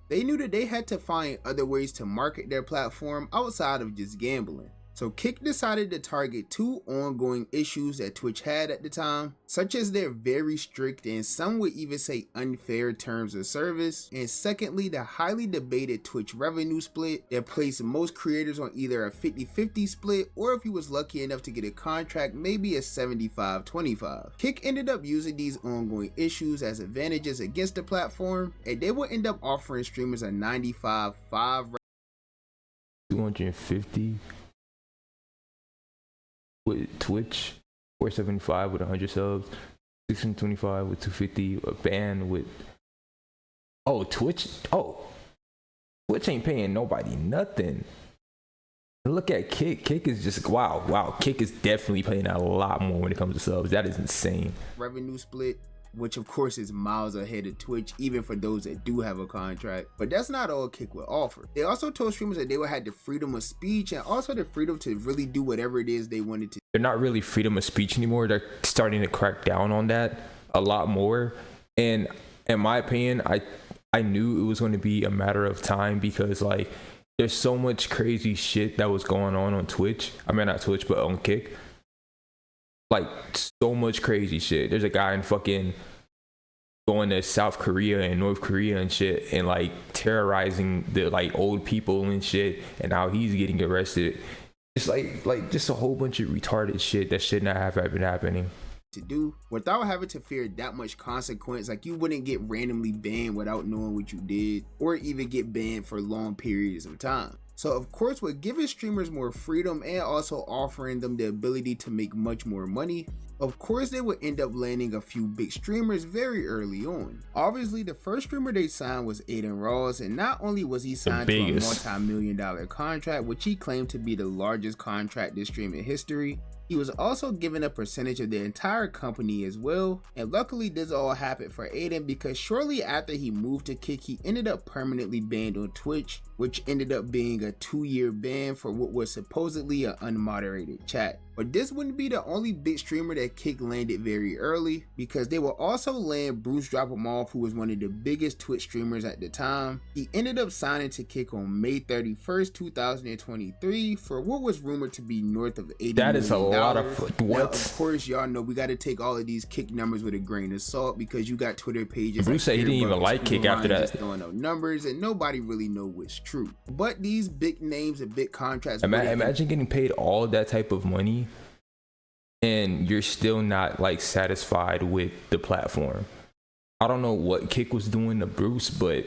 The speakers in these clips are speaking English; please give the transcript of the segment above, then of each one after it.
they knew that they had to find other ways to market their platform outside of just gambling. So Kick decided to target two ongoing issues that Twitch had at the time, such as their very strict and some would even say unfair terms of service, and secondly the highly debated Twitch revenue split that placed most creators on either a 50-50 split, or if you was lucky enough to get a contract, maybe a 75-25. Kick ended up using these ongoing issues as advantages against the platform, and they would end up offering streamers a 95-5 250 with Twitch, 475 with 100 subs, 625 with 250, a ban with Twitch ain't paying nobody nothing. Look at Kick is just wow. Kick is definitely paying out a lot more when it comes to subs. That is insane. Revenue split, which of course is miles ahead of Twitch, even for those that do have a contract. But that's not all Kick would offer. They also told streamers that they would have the freedom of speech and also the freedom to really do whatever it is they wanted to. They're not really freedom of speech anymore. They're starting to crack down on that a lot more. And in my opinion, I knew it was going to be a matter of time, because like there's so much crazy shit that was going on Twitch. I mean, not Twitch, but on Kick. Like so much crazy shit. There's a guy in fucking going to South Korea and North Korea and shit, and like terrorizing the like old people and shit, and now he's getting arrested. It's like just a whole bunch of retarded shit that should not have been happening. To do without having to fear that much consequence. Like you wouldn't get randomly banned without knowing what you did, or even get banned for long periods of time. So of course, with giving streamers more freedom and also offering them the ability to make much more money, of course they would end up landing a few big streamers very early on. Obviously the first streamer they signed was Adin Ross, and not only was he signed to a multi-million-dollar contract, which he claimed to be the largest contract in streaming history, he was also given a percentage of the entire company as well. And luckily this all happened for Adin, because shortly after he moved to Kick, he ended up permanently banned on Twitch, which ended up being a 2-year ban for what was supposedly an unmoderated chat. But this wouldn't be the only big streamer that Kick landed very early, because they will also land Bruce Dropomoff, who was one of the biggest Twitch streamers at the time. He ended up signing to Kick on May 31st, 2023 for what was rumored to be north of $80 million. That is a lot of what? Now, of course, y'all know we got to take all of these Kick numbers with a grain of salt, because you got Twitter pages. Bruce said he didn't even like Kick after that. Throwing out numbers, and nobody really know what's true. But these big names and big contracts. Imagine getting paid all that type of money, and you're still not like satisfied with the platform. I don't know what Kick was doing to Bruce, but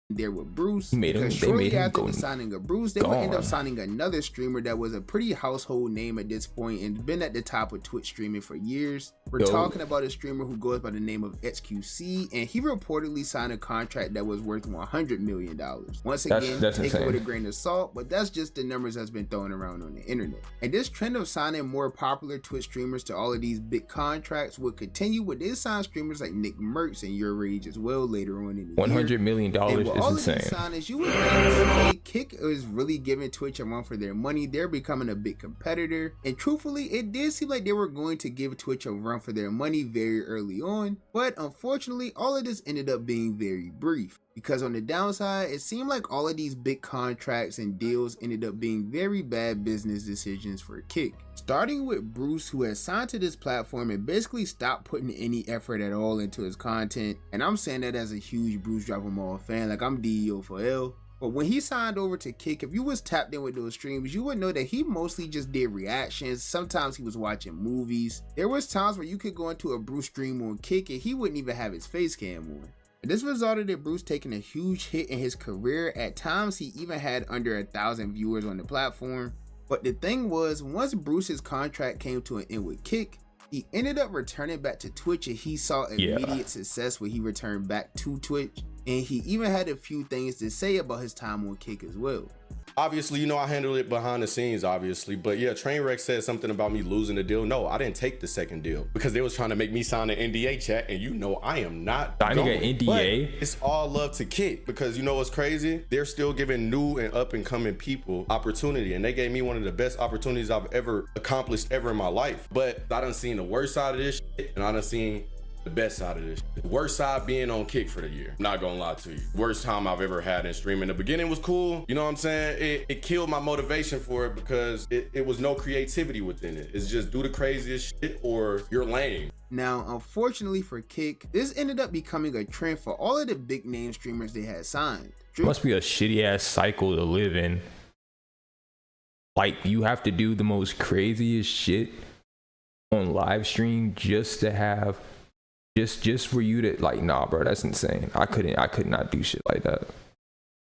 there with Bruce, they made after the signing of Bruce, they would end up signing another streamer that was a pretty household name at this point and been at the top of Twitch streaming for years. We're talking about a streamer who goes by the name of XQC, and he reportedly signed a contract that was worth $100 million. Once again, take it with a grain of salt, but that's just the numbers that's been thrown around on the internet. And this trend of signing more popular Twitch streamers to all of these big contracts would continue with they sign streamers like Nick Merckx and Your Rage as well later on in the $100 million is insane. Signings, you would say Kick is really giving Twitch a run for their money. They're becoming a big competitor, and truthfully it did seem like they were going to give Twitch a run for their money very early on, but unfortunately all of this ended up being very brief, because on the downside it seemed like all of these big contracts and deals ended up being very bad business decisions for Kick. Starting with Bruce, who has signed to this platform and basically stopped putting any effort at all into his content, and I'm saying that as a huge Bruce Dropomoff fan, like I'm DEO for L. But when he signed over to Kick, if you was tapped in with those streams, you would know that he mostly just did reactions. Sometimes he was watching movies. There was times where you could go into a Bruce stream on Kick and he wouldn't even have his face cam on. And this resulted in Bruce taking a huge hit in his career. At times he even had under 1,000 viewers on the platform. But the thing was, once Bruce's contract came to an end with Kick, he ended up returning back to Twitch, and he saw immediate success when he returned back to Twitch. And he even had a few things to say about his time on Kick as well. Obviously, you know, I handled it behind the scenes, obviously. But yeah, Trainwreck said something about me losing the deal. No, I didn't take the second deal because they was trying to make me sign an NDA, chat. And you know, I am not signing an NDA. But it's all love to Kick, because you know what's crazy? They're still giving new and up and coming people opportunity. And they gave me one of the best opportunities I've ever accomplished ever in my life. But I done seen the worst side of this shit, and I done seen the best side of this shit. Worst side being on Kick for the year. Not gonna lie to you. Worst time I've ever had in streaming. The beginning was cool. You know what I'm saying? It killed my motivation for it because it was no creativity within it. It's just do the craziest shit or you're lame. Now, unfortunately for Kick, this ended up becoming a trend for all of the big name streamers they had signed. Must be a shitty ass cycle to live in. Like, you have to do the most craziest shit on live stream just to have just for you to, like, nah bro, that's insane. I could not do shit like that.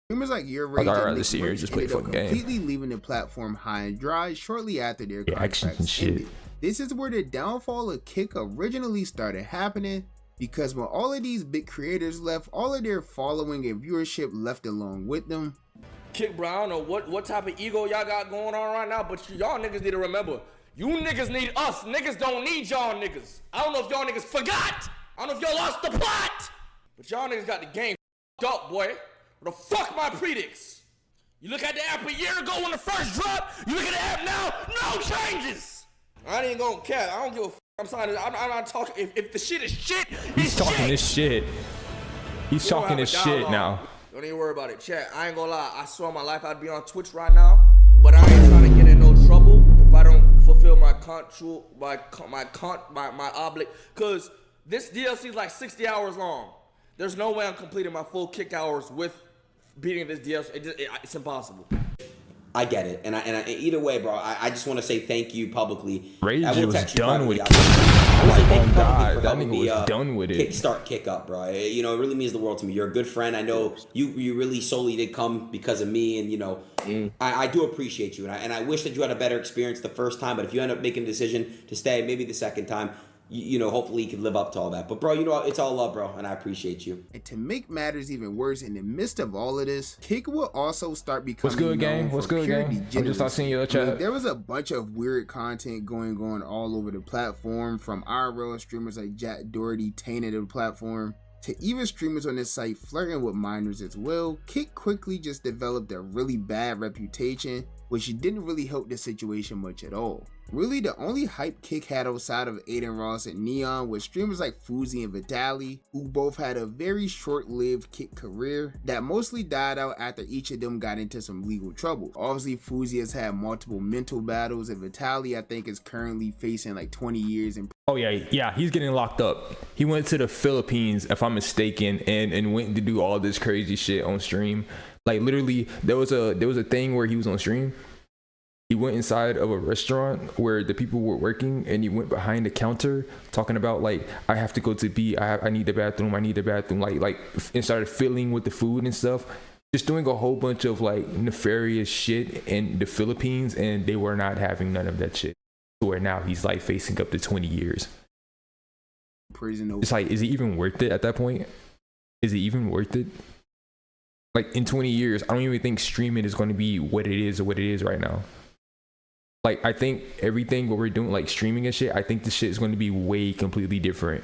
Streamers like Your Rage I'd rather see her just play ended up fucking game. completely leaving the platform high and dry shortly after their Actions and contracts shit. ended. This is where the downfall of Kick originally started happening, because when all of these big creators left, all of their following and viewership left along with them. Kick, bro, I don't know what type of ego y'all got going on right now, but y'all niggas need to remember, you niggas need us. Niggas don't need y'all niggas. I don't know if y'all niggas forgot. I don't know if y'all lost the plot. But y'all niggas got the game f***ed up, boy. What the fuck my predicts? You look at the app a year ago when the first drop, you look at the app now, no changes. I ain't gonna care. I don't give a f***. I'm sorry. I'm not talking. If the shit is shit, He's talking this shit. He's talking this shit now. Don't even worry about it. Chat, I ain't gonna lie. I swear on my life I'd be on Twitch right now, but I ain't trying to get in no trouble if I don't fulfill my oblig. Cause this DLC is like 60 hours long. There's no way I'm completing my full Kick hours with beating this DLC. It's impossible. I get it, and either way, bro, I just want to say thank you publicly. Rage I will was text you done with privately. Kick. I will say thank you Oh, publicly God, for that helping nigga me was done with it. kickstart Kick Up, bro. You know, it really means the world to me. You're a good friend. I know you really solely did come because of me, and you know, I do appreciate you, and I wish that you had a better experience the first time. But if you end up making a decision to stay, maybe the second time, you know, hopefully you can live up to all that. But bro, you know, it's all love, bro, and I appreciate you. And to make matters even worse, in the midst of all of this, Kick will also start becoming What's good, gang? known What's for good, pure gang? I'm just not seeing your degeneracy. chat. There was a bunch of weird content going on all over the platform, from IRL streamers like Jack Doherty tainted the platform, to even streamers on this site flirting with minors as well. Kick quickly just developed a really bad reputation, which didn't really help the situation much at all. Really, the only hype Kick had outside of Aiden Ross and Neon was streamers like Fuzi and Vitali, who both had a very short-lived Kick career that mostly died out after each of them got into some legal trouble. Obviously, Fuzi has had multiple mental battles, and Vitali, I think, is currently facing like 20 years in. Oh yeah, he's getting locked up. He went to the Philippines, if I'm mistaken, and went to do all this crazy shit on stream. Like, literally, there was a thing where he was on stream. He went inside of a restaurant where the people were working, and he went behind the counter talking about, like, I have to go to B, I need the bathroom, like, and started fiddling with the food and stuff. Just doing a whole bunch of like nefarious shit in the Philippines, and they were not having none of that shit. Where now he's like facing up to 20 years. Prison. It's like, is it even worth it at that point? Is it even worth it? Like, in 20 years, I don't even think streaming is going to be what it is right now. Like, I think everything what we're doing, like streaming and shit, I think this shit is going to be way completely different.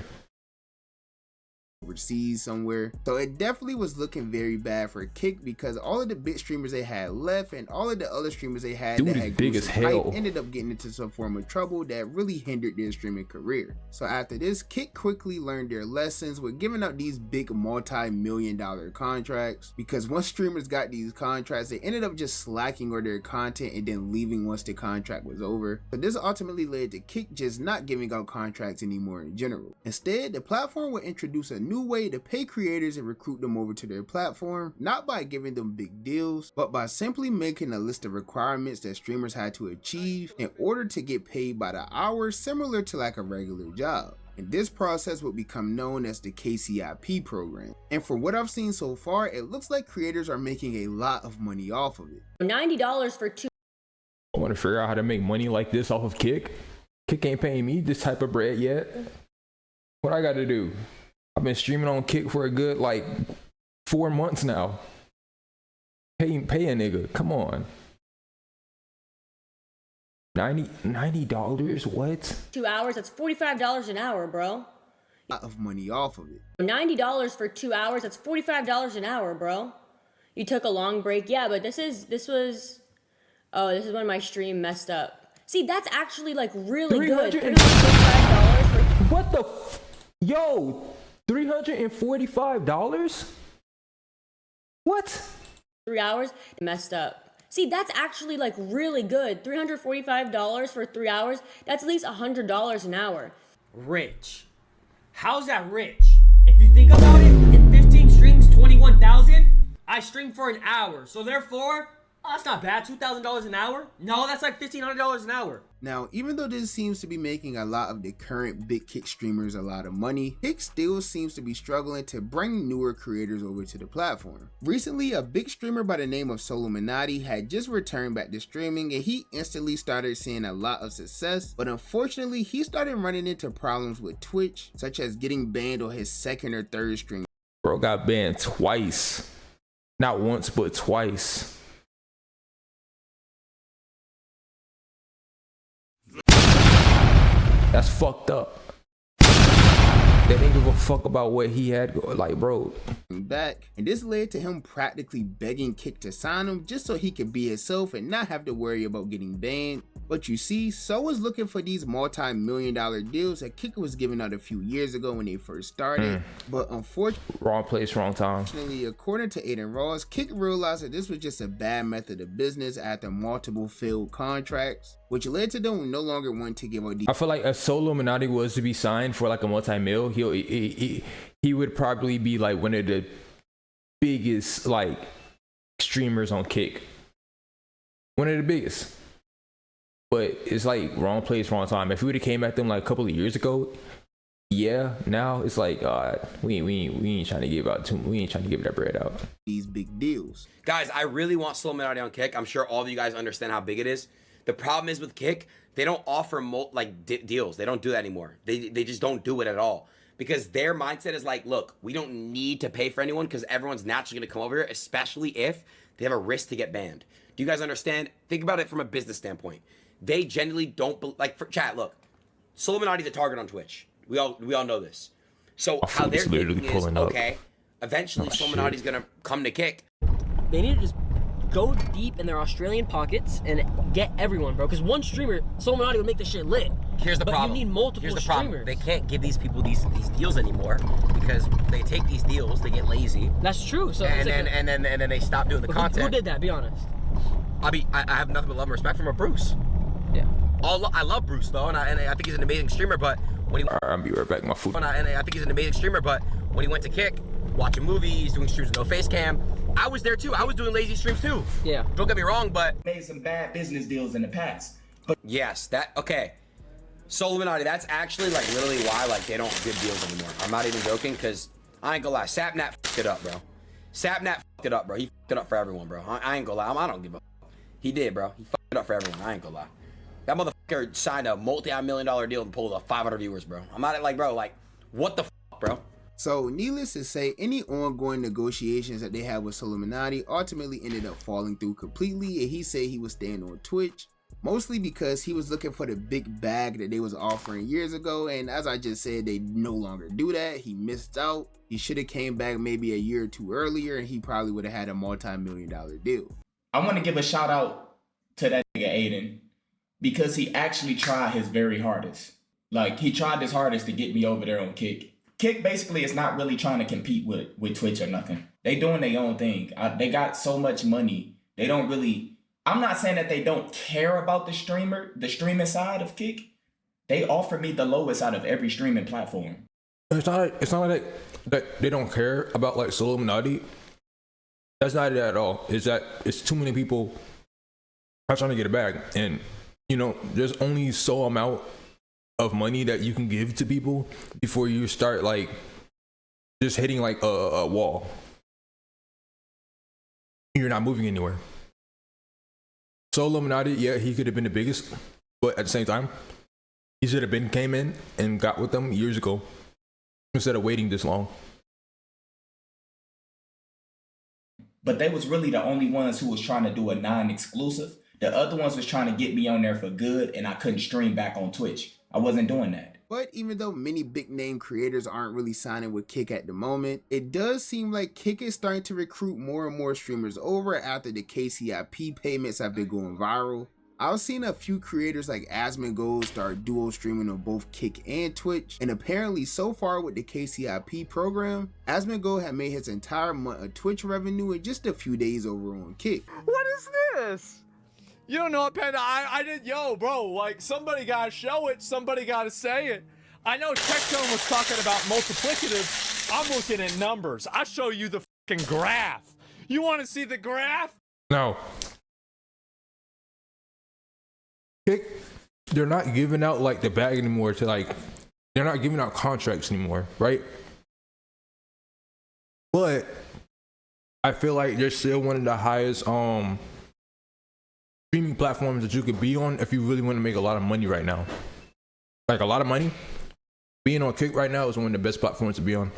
Overseas somewhere. So it definitely was looking very bad for Kick, because all of the big streamers they had left and all of the other streamers they had Dude that is had big gruesome as hell. hype ended up getting into some form of trouble that really hindered their streaming career. So after this, Kick quickly learned their lessons with giving out these big multi-million-dollar contracts, because once streamers got these contracts, they ended up just slacking on their content and then leaving once the contract was over. So this ultimately led to Kick just not giving out contracts anymore in general. Instead, the platform would introduce a new way to pay creators and recruit them over to their platform, not by giving them big deals, but by simply making a list of requirements that streamers had to achieve in order to get paid by the hour, similar to like a regular job. And this process would become known as the KCIP program. And from what I've seen so far, it looks like creators are making a lot of money off of it. $90 for 2. I want to figure out how to make money like this off of Kick. Kick ain't paying me this type of bread yet. What I got to do? I've been streaming on Kick for a good like 4 months now. Pay a nigga, come on. $90? What? 2 hours, that's $45 an hour, bro. A lot of money off of it. $90 for 2 hours, that's $45 an hour, bro. You took a long break, yeah, but this was when my stream messed up. See, that's actually like really good. $45 for What the Yo, $345? What? 3 hours, messed up. See, that's actually like really good. $345 for 3 hours. That's at least $100 an hour. Rich. How's that rich? If you think about it, in 15 streams, 21,000. I stream for an hour, so therefore, that's not bad. $2,000 an hour? No, that's like $1,500 an hour. Now, even though this seems to be making a lot of the current big Kick streamers a lot of money, Kick still seems to be struggling to bring newer creators over to the platform. Recently, a big streamer by the name of Solominati had just returned back to streaming, and he instantly started seeing a lot of success, but unfortunately, he started running into problems with Twitch, such as getting banned on his second or third stream. Bro got banned twice. Not once, but twice. That's fucked up. They didn't give a fuck about what he had, like, bro. Back, and this led to him practically begging Kick to sign him just so he could be himself and not have to worry about getting banned. But you see, So was looking for these multi-million-dollar deals that Kick was giving out a few years ago when they first started. But unfortunately, Wrong place, wrong time. according to Aiden Ross, Kick realized that this was just a bad method of business after multiple failed contracts, which led to them no longer wanting to give out these. I feel like if Solominati was to be signed for like a multi-mil, he would probably be like one of the biggest like streamers on Kick. One of the biggest. But it's like wrong place, wrong time. If we would have came at them like a couple of years ago, yeah. Now it's like we ain't trying to give that bread out. These big deals. Guys, I really want Solominati on Kick. I'm sure all of you guys understand how big it is. The problem is with Kick, they don't offer deals. They don't do that anymore. They just don't do it at all. Because their mindset is like, look, we don't need to pay for anyone because everyone's naturally going to come over here, especially if they have a risk to get banned. Do you guys understand? Think about it from a business standpoint. They genuinely don't, like, for chat, look, Solominati's a target on Twitch. We all know this. So how they're thinking is, okay, eventually Solominati's going to come to Kick. They need to just go deep in their Australian pockets and get everyone, bro. Because one streamer, Solominati, would make this shit lit. Here's the problem. You need multiple Here's the streamers. problem. They can't give these people these deals anymore because they take these deals, they get lazy. That's true. So and then they stop doing the content. Who did that? Be honest. I have nothing but love and respect for Bruce. Yeah. I love Bruce though, and I think he's an amazing streamer. But when he I'll be right back. My food. and I think he's an amazing streamer. But when he went to Kick, watching movies, doing streams with no face cam, I was there too. I was doing lazy streams too. Yeah. Don't get me wrong, but made some bad business deals in the past. But yes, okay. Solominati, that's actually like literally why like they don't give deals anymore. I'm not even joking because I ain't gonna lie. Sapnap fucked it up, bro. Sapnap fucked it up, bro. He fucked it up for everyone, bro. I ain't gonna lie. I don't give a fuck. He did, bro. He fucked it up for everyone. I ain't gonna lie. That motherfucker signed a multi-million-dollar deal and pulled up 500 viewers, bro. I'm not like, bro, like, what the fuck, bro? So needless to say, any ongoing negotiations that they had with Solominati ultimately ended up falling through completely, and he said he was staying on Twitch, mostly because he was looking for the big bag that they was offering years ago, and as I just said, they no longer do that. He missed out. He should have came back maybe a year or two earlier, and he probably would have had a multi-million-dollar deal. I want to give a shout out to that nigga Aiden because he actually tried his very hardest. Like, he tried his hardest to get me over there on Kick. Kick basically is not really trying to compete with Twitch or nothing. They doing their own thing. They got so much money. They don't really... I'm not saying that they don't care about the streaming side of Kick. They offer me the lowest out of every streaming platform. It's not like that they don't care about like Solominati. That's not it at all. It's that it's too many people are trying to get a bag, and you know there's only so amount of money that you can give to people before you start like just hitting like a wall. You're not moving anywhere. Solominati, yeah, he could have been the biggest, but at the same time, he should have came in and got with them years ago instead of waiting this long. But they was really the only ones who was trying to do a non-exclusive. The other ones was trying to get me on there for good, and I couldn't stream back on Twitch. I wasn't doing that. But even though many big name creators aren't really signing with Kick at the moment, it does seem like Kick is starting to recruit more and more streamers over after the KCIP payments have been going viral. I've seen a few creators like Asmongold start duo streaming on both Kick and Twitch, and apparently so far with the KCIP program, Asmongold had made his entire month of Twitch revenue in just a few days over on Kick. What is this? You don't know what, Panda? I did, yo, bro, like, somebody gotta show it, somebody gotta say it. I know Tectone was talking about multiplicative. I'm looking at numbers. I'll show you the fucking graph. You want to see the graph? No. They're not giving out like the bag anymore to like, they're not giving out contracts anymore, right? But I feel like they're still one of the highest streaming platforms that you could be on if you really want to make a lot of money right now. Like a lot of money. Being on Kick right now is one of the best platforms to be on.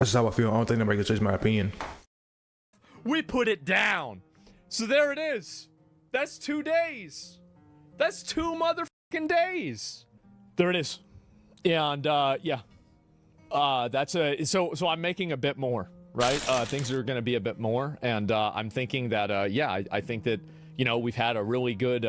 That's how I feel. I don't think nobody can change my opinion. We put it down. So there it is. That's 2 days. That's 2 motherfucking days. There it is. And yeah. That's so I'm making a bit more, right? Things are gonna be a bit more, and I'm thinking that yeah, I think that, you know, we've had a really good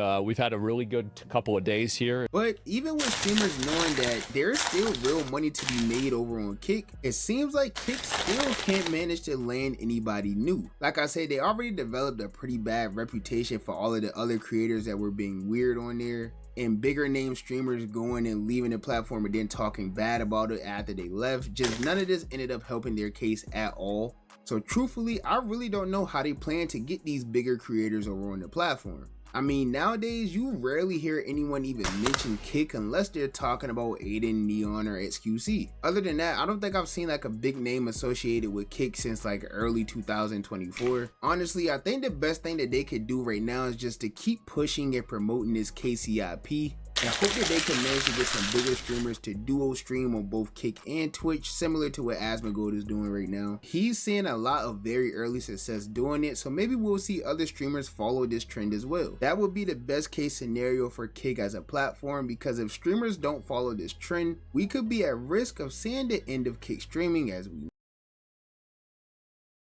couple of days here. But even with streamers knowing that there's still real money to be made over on Kick, it seems like Kick still can't manage to land anybody new. Like I said, they already developed a pretty bad reputation for all of the other creators that were being weird on there, and bigger name streamers going and leaving the platform and then talking bad about it after they left. Just none of this ended up helping their case at all. So truthfully, I really don't know how they plan to get these bigger creators over on the platform. I mean, nowadays you rarely hear anyone even mention Kick unless they're talking about Aiden, Neon, or XQC. Other than that, I don't think I've seen like a big name associated with Kick since like early 2024. Honestly, I think the best thing that they could do right now is just to keep pushing and promoting this KCIP, and I hope that they can manage to get some bigger streamers to duo stream on both Kick and Twitch, similar to what Asmongold is doing right now. He's seeing a lot of very early success doing it, so maybe we'll see other streamers follow this trend as well. That would be the best case scenario for Kick as a platform, because if streamers don't follow this trend, we could be at risk of seeing the end of Kick streaming as we know.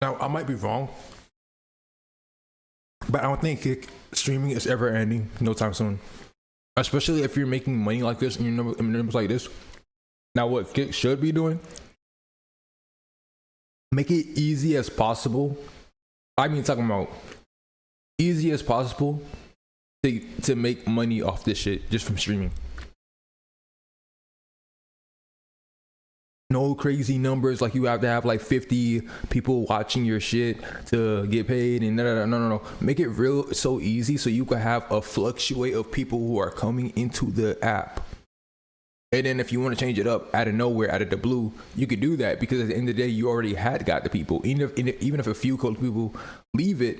Now, I might be wrong, but I don't think Kick streaming is ever ending no time soon. Especially if you're making money like this and your numbers like this. Now, what Kick should be doing, make it easy as possible. I mean, talking about easy as possible to make money off this shit just from streaming. No crazy numbers like you have to have like 50 people watching your shit to get paid and no. Make it real so easy so you can have a fluctuate of people who are coming into the app. And then if you want to change it up out of nowhere, out of the blue, you could do that, because at the end of the day, you already had got the people. Even if a few people leave it,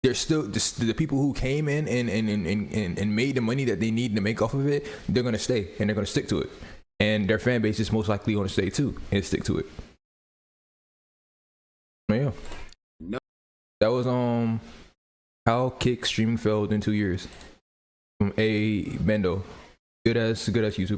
there's still the people who came in and made the money that they need to make off of it. They're gonna stay and they're gonna stick to it. And their fan base is most likely going to stay too and stick to it. Yeah. No. That was how Kick streaming failed in 2 years from A Bendo. Good as YouTube.